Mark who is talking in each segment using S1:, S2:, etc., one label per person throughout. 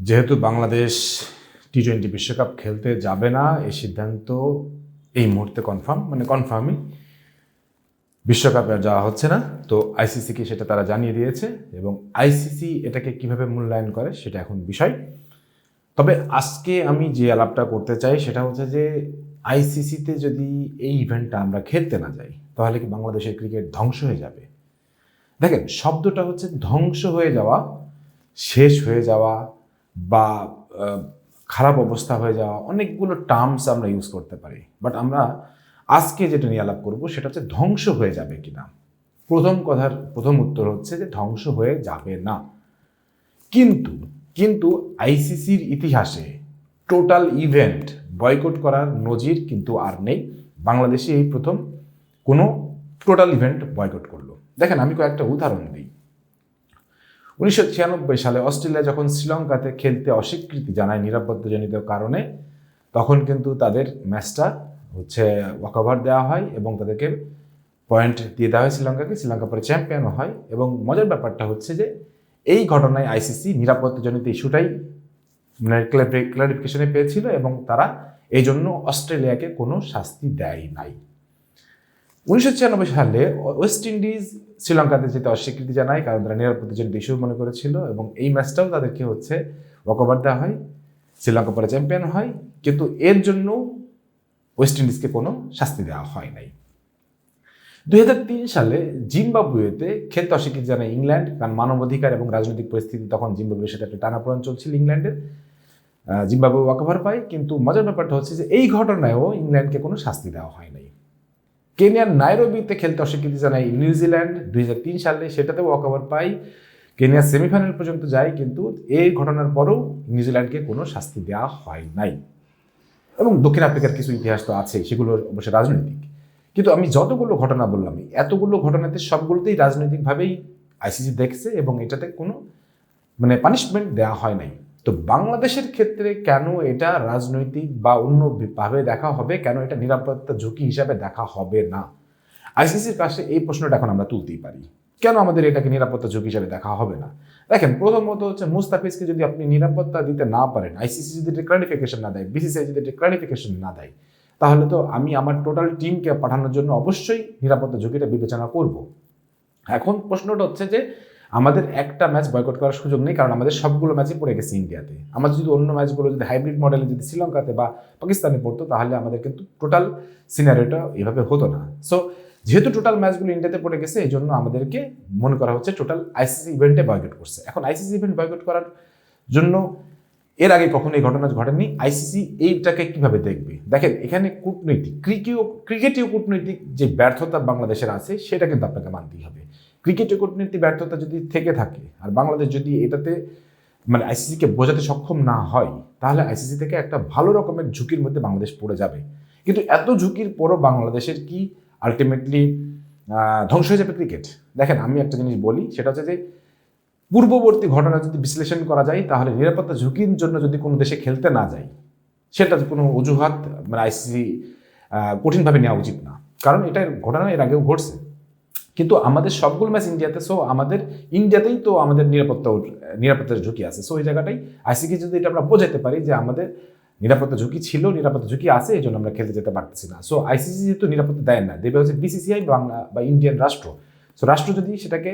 S1: যেহেতু বাংলাদেশ টি-20 বিশ্বকাপ খেলতে যাবে না, এই সিদ্ধান্ত এই মুহূর্তে কনফার্মই বিশ্বকাপে আর যাওয়া হচ্ছে না। তো আইসিসিকে সেটা তারা জানিয়ে দিয়েছে এবং আইসিসি এটাকে কিভাবে মূল্যায়ন করে সেটা এখন বিষয়। তবে আজকে আমি যে আলাপটা করতে চাই সেটা হচ্ছে যে আইসিসিতে যদি এই ইভেন্টটা আমরা খেলতে না যাই তাহলে কি বাংলাদেশের ক্রিকেট ধ্বংস হয়ে যাবে? দেখেন, শব্দটা হচ্ছে ধ্বংস হয়ে যাওয়া, শেষ হয়ে যাওয়া বা খারাপ অবস্থা হয়ে যাওয়া, অনেকগুলো টার্মস আমরা ইউজ করতে পারি। বাট আমরা আজকে যেটা নিয়ে আলাপ করবো সেটা হচ্ছে ধ্বংস হয়ে যাবে কিনা। প্রথম উত্তর হচ্ছে যে ধ্বংস হয়ে যাবে না। কিন্তু আইসিসির ইতিহাসে টোটাল ইভেন্ট বয়কট করার নজির কিন্তু আর নেই। বাংলাদেশে এই প্রথম কোনো টোটাল ইভেন্ট বয়কট করলো। দেখেন, আমি কয়েকটা উদাহরণ দিই। 1996 সালে অস্ট্রেলিয়া যখন শ্রীলঙ্কাতে খেলতে অস্বীকৃতি জানায় নিরাপত্তাজনিত কারণে, তখন কিন্তু তাদের ম্যাচটা ওয়াকওভার দেওয়া হয় এবং তাদেরকে পয়েন্ট দিয়ে দেওয়া হয় শ্রীলঙ্কাকে। শ্রীলঙ্কা পরে চ্যাম্পিয়নও হয়। এবং মজার ব্যাপারটা হচ্ছে যে এই ঘটনায় আইসিসি নিরাপত্তাজনিত ইস্যুটাই ক্লারিফিকেশনে পেয়েছিল এবং তারা এই জন্য অস্ট্রেলিয়াকে কোনো শাস্তি দেয় নাই। 1996 সালে ওয়েস্ট ইন্ডিজ শ্রীলঙ্কাতে যেতে অস্বীকৃতি জানায় কারণ তারা নিরাপত্তাজনিত ইস্যু মনে করেছিল এবং এই ম্যাচটাও তাদেরকে ওয়াকওভার দেওয়া হয়। শ্রীলঙ্কা পরে চ্যাম্পিয়ন হয়, কিন্তু এর জন্য ওয়েস্ট ইন্ডিজকে কোনো শাস্তি দেওয়া হয় নাই। 2003 সালে জিম্বাবুয়েতে খেলতে অস্বীকৃতি জানায় ইংল্যান্ড, কারণ মানবাধিকার এবং রাজনৈতিক পরিস্থিতি তখন জিম্বাবুয়ের সাথে একটা টানাপোড়েন চলছিল ইংল্যান্ডের। জিম্বাবুয়ে ওয়াকওভার পায়, কিন্তু মজার ব্যাপারটা হচ্ছে যে এই ঘটনায়ও ইংল্যান্ডকে কোনো শাস্তি দেওয়া হয় নাই। কেনিয়ার নাইরোবিতে খেলতে অস্বীকৃতি জানায় নিউজিল্যান্ড 2003 সালে, সেটাতেও ওয়াকওভার পায়। কেনিয়া সেমিফাইনাল পর্যন্ত যায়, কিন্তু এই ঘটনার পরেও নিউজিল্যান্ডকে কোনো শাস্তি দেওয়া হয় নাই। এবং দক্ষিণ আফ্রিকার কিছু ইতিহাস তো আছে, সেগুলো অবশ্যই রাজনৈতিক। কিন্তু আমি যতগুলো ঘটনা বললাম, এতগুলো ঘটনাতে সবগুলোতেই রাজনৈতিকভাবেই আইসিসি দেখছে এবং এটাতে কোনো পানিশমেন্ট দেওয়া হয় নাই। তো বাংলাদেশের ক্ষেত্রে কেন এটা রাজনৈতিক বা অন্যভাবে দেখা হবে, কেন এটা নিরাপত্তা ঝুঁকি হিসাবে দেখা হবে না? আইসিসির কাছে এই প্রশ্নটা এখন আমরা তুলতেই পারি, কেন আমাদের এটাকে নিরাপত্তা ঝুঁকি হিসাবে দেখা হবে না? দেখেন, প্রথমত হচ্ছে মুস্তাফিজকে যদি আপনি নিরাপত্তা দিতে না পারেন, আইসিসি যদি এটা ক্লারিফিকেশন না দেয়, বিসিসিআই যদি এটা ক্লারিফিকেশন না দেয়, তাহলে তো আমি আমার টোটাল টিমকে পাঠানোর জন্য অবশ্যই নিরাপত্তা ঝুঁকিটা বিবেচনা করব। এখন প্রশ্নটা হচ্ছে যে আমাদের একটা ম্যাচ বয়কট করার সুযোগ নেই, কারণ আমাদের সবগুলো ম্যাচই পড়ে গেছে ইন্ডিয়াতে। আমাদের যদি অন্য ম্যাচগুলো যদি হাইব্রিড মডেলে যদি শ্রীলঙ্কাতে বা পাকিস্তানে পড়তো, তাহলে আমাদের কিন্তু টোটাল সিনারিওটা এভাবে হতো না। সো যেহেতু টোটাল ম্যাচগুলো ইন্ডিয়াতে পড়ে গেছে, এই জন্য আমাদেরকে মনে করা হচ্ছে টোটাল আইসিসি ইভেন্টে বয়কট করছে। এখন আইসিসি ইভেন্ট বয়কট করার জন্য এর আগে কখনো এই ঘটনা ঘটেনি। আইসিসি এইটাকে কিভাবে দেখবে? দেখেন, এখানে কূটনৈতিক ক্রিকেটীয় কূটনৈতিক যে ব্যর্থতা বাংলাদেশের আছে সেটা কিন্তু আপনাকে মানতেই হবে। ক্রিকেটীয় কূটনীতি ব্যর্থতা যদি থেকে থাকে আর বাংলাদেশ যদি এটাতে আইসিসিকে বোঝাতে সক্ষম না হয়, তাহলে আইসিসি থেকে একটা ভালো রকমের ঝুঁকির মধ্যে বাংলাদেশ পড়ে যাবে। কিন্তু এত ঝুঁকির পরও বাংলাদেশের কি আলটিমেটলি ধ্বংস হয়ে যাবে ক্রিকেট? দেখেন, আমি একটা জিনিস বলি, সেটা হচ্ছে যে পূর্ববর্তী ঘটনা যদি বিশ্লেষণ করা যায়, তাহলে নিরাপত্তা ঝুঁকির জন্য যদি কোনো দেশে খেলতে না যায়, সেটা কোনো অজুহাত আইসিসি কঠিনভাবে নেওয়া উচিত না, কারণ এটার ঘটনা এর আগেও ঘটছে। কিন্তু আমাদের সবগুলো ম্যাচ ইন্ডিয়াতে, সো আমাদের ইন্ডিয়াতেই তো আমাদের নিরাপত্তার ঝুঁকি আছে। সো এই জায়গাটাই আইসিসি যদি এটা আমরা বোঝাতে পারি যে আমাদের নিরাপত্তা ঝুঁকি ছিল, নিরাপত্তা ঝুঁকি আছে, এই জন্য আমরা খেলতে যেতে পারতেছি না। সো আইসিসি যেহেতু নিরাপত্তা দেয় না, দেবে হচ্ছে বিসিসিআই বাংলা বা ইন্ডিয়ান রাষ্ট্র। সো রাষ্ট্র যদি সেটাকে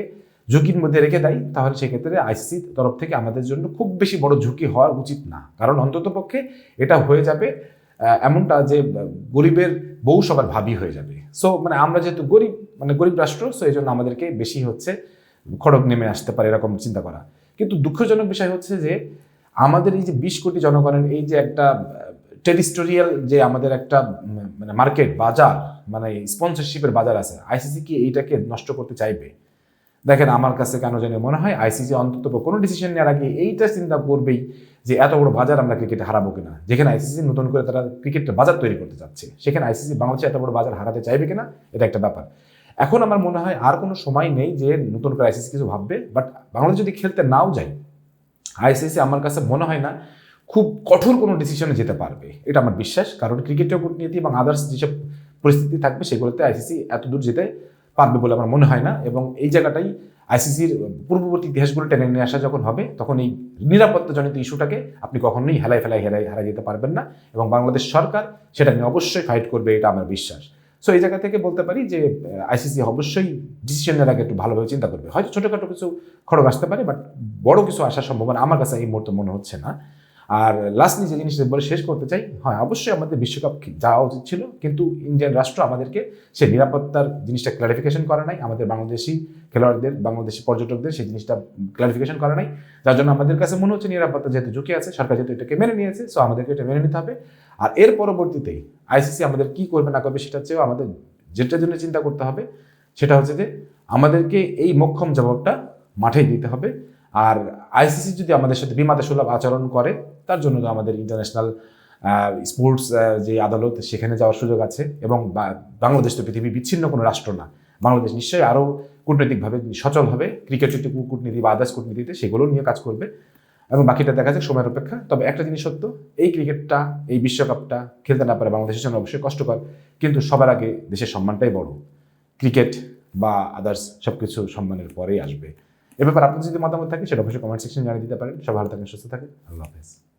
S1: ঝুঁকির মধ্যে রেখে দেয়, তাহলে সেক্ষেত্রে আইসিসি তরফ থেকে আমাদের জন্য খুব বেশি বড় ঝুঁকি হওয়া উচিত না, কারণ অন্ততপক্ষে এটা হয়ে যাবে এমনটা যে গরিবের বউ সবার ভাবি হয়ে যাবে। সো আমরা যেহেতু গরিব রাষ্ট্র, সো এই জন্য আমাদেরকে বেশি খড়গ নেমে আসতে পারে এরকম চিন্তা করা। কিন্তু দুঃখজনক বিষয় হচ্ছে যে আমাদের এই যে 20 কোটি জনগণের এই যে একটা টেরিস্টোরিয়াল যে আমাদের একটা মার্কেট বাজার, স্পন্সরশিপের বাজার আছে, আইসিসি কি এইটাকে নষ্ট করতে চাইবে? দেখেন, আমার কাছে কেন জানি মনে হয় আইসিসি অন্তত কোনো ডিসিশন নেওয়ার আগে এইটা চিন্তা করবেই যে এত বড় বাজার আমরা ক্রিকেটে হারাবো কিনা। যেখানে আইসিসি নতুন করে তারা ক্রিকেটের বাজার তৈরি করতে চাচ্ছে, সেখানে আইসিসি বাংলাদেশে এত বড় বাজার হারাতে চাইবে কিনা, এটা একটা ব্যাপার। এখন আমার মনে হয় আর কোনো সময় নেই যে নতুন করে আইসিসি কিছু ভাববে। বাট বাংলাদেশ যদি খেলতে নাও যায়, আইসিসি আমার কাছে মনে হয় না খুব কঠোর কোনো ডিসিশনে যেতে পারবে, এটা আমার বিশ্বাস। কারণ ক্রিকেটীয় কূটনীতি এবং আদার্স যেসব পরিস্থিতি থাকবে, সেগুলোতে আইসিসি এত দূর যেতে পারবে বলে আমার মনে হয় না। এবং এই জায়গাটাই আইসিসির পূর্ববর্তী ইতিহাসগুলো টেনে নিয়ে আসা যখন হবে, তখন এই নিরাপত্তাজনিত ইস্যুটাকে আপনি কখনোই হারাই যেতে পারবেন না, এবং বাংলাদেশ সরকার সেটা নিয়ে অবশ্যই ফাইট করবে, এটা আমার বিশ্বাস। সো এই জায়গা থেকে বলতে পারি যে আইসিসি অবশ্যই ডিসিশন নেওয়ার আগে একটু ভালোভাবে চিন্তা করবে। হয়তো ছোটোখাটো কিছু খড়গ আসতে পারে, বাট বড় কিছু আসার সম্ভাবনা আমার কাছে এই মুহূর্তে মনে হচ্ছে না। আর লাস্টলি যে জিনিসটা বলে শেষ করতে চাই, হ্যাঁ অবশ্যই আমাদের বিশ্বকাপ যাওয়া উচিত ছিল, কিন্তু ইন্ডিয়ান রাষ্ট্র আমাদেরকে সে নিরাপত্তার জিনিসটা ক্লারিফিকেশন করা নাই, আমাদের বাংলাদেশি খেলোয়াড়দের, বাংলাদেশি পর্যটকদের সেই জিনিসটা ক্লারিফিকেশন করা নাই, যার জন্য আমাদের কাছে মনে হচ্ছে নিরাপত্তা যেহেতু ঝুঁকি আছে, সরকার যেহেতু এটাকে মেনে নিয়েছে, সো আমাদেরকে এটা মেনে নিতে হবে। আর এর পরবর্তীতেই আইসিসি আমাদের কি করবে না করবে সেটা চেয়েও আমাদের যেটার জন্য চিন্তা করতে হবে সেটা হচ্ছে যে আমাদেরকে এই মোক্ষম জবাবটা মাঠেই দিতে হবে। আর আইসিসি যদি আমাদের সাথে বিমাতে সুলভ আচরণ করে, তার জন্য তো আমাদের ইন্টারন্যাশনাল স্পোর্টস যে আদালত, সেখানে যাওয়ার সুযোগ আছে। এবং বাংলাদেশ তো পৃথিবীর বিচ্ছিন্ন কোনো রাষ্ট্র না, বাংলাদেশ নিশ্চয়ই আরও কূটনৈতিকভাবে সচল হবে, ক্রিকেট কূটনীতি বা আদার্স কূটনীতিতে সেগুলো নিয়ে কাজ করবে, এবং বাকিটা দেখা যাক সময়ের অপেক্ষা। তবে একটা জিনিস সত্য, এই ক্রিকেটটা, এই বিশ্বকাপটা খেলতে না পারে বাংলাদেশের জন্য অবশ্যই কষ্টকর, কিন্তু সবার আগে দেশের সম্মানটাই বড়, ক্রিকেট বা আদার্স সব কিছু সম্মানের পরেই আসবে। এ ব্যাপারে আপনার যদি মতামত থাকে সেটা অবশ্যই কমেন্ট সেকশনে জানিয়ে দিতে পারেন। সব ভালো থাকেন, সুস্থ থাকেন, আল্লাহ হাফেজ।